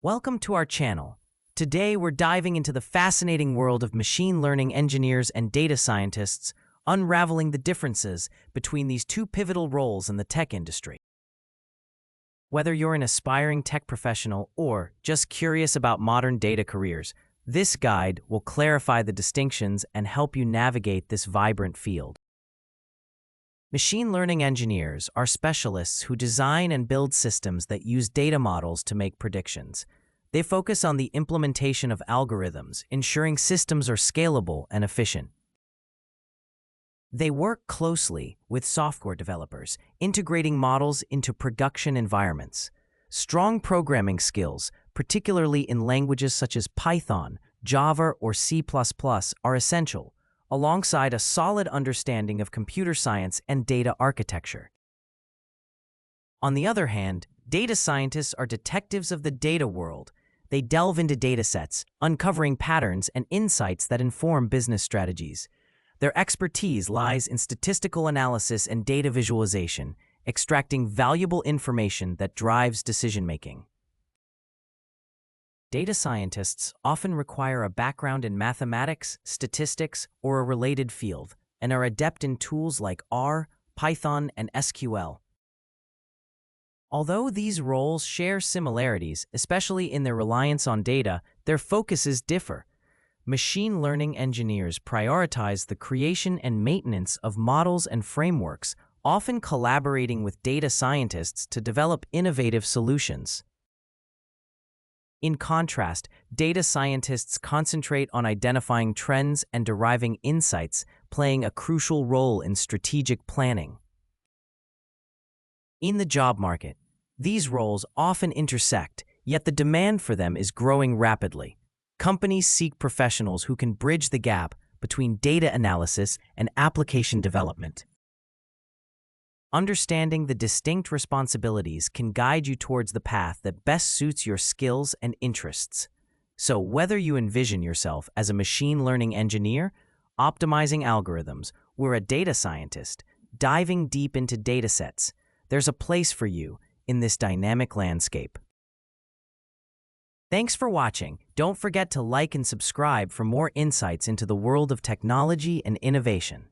Welcome to our channel. Today we're diving into the fascinating world of machine learning engineers and data scientists, unraveling the differences between these two pivotal roles in the tech industry. Whether you're an aspiring tech professional or just curious about modern data careers, this guide will clarify the distinctions and help you navigate this vibrant field. Machine learning engineers are specialists who design and build systems that use data models to make predictions. They focus on the implementation of algorithms, ensuring systems are scalable and efficient. They work closely with software developers, integrating models into production environments. Strong programming skills, particularly in languages such as Python, Java, or C++, are essential, alongside a solid understanding of computer science and data architecture. On the other hand, data scientists are detectives of the data world. They delve into datasets, uncovering patterns and insights that inform business strategies. Their expertise lies in statistical analysis and data visualization, extracting valuable information that drives decision-making. Data scientists often require a background in mathematics, statistics, or a related field, and are adept in tools like R, Python, and SQL. Although these roles share similarities, especially in their reliance on data, their focuses differ. Machine learning engineers prioritize the creation and maintenance of models and frameworks, often collaborating with data scientists to develop innovative solutions. In contrast, data scientists concentrate on identifying trends and deriving insights, playing a crucial role in strategic planning. In the job market, these roles often intersect, yet the demand for them is growing rapidly. Companies seek professionals who can bridge the gap between data analysis and application development. Understanding the distinct responsibilities can guide you towards the path that best suits your skills and interests. So whether you envision yourself as a machine learning engineer, optimizing algorithms, or a data scientist, diving deep into datasets, there's a place for you in this dynamic landscape. Thanks for watching. Don't forget to like and subscribe for more insights into the world of technology and innovation.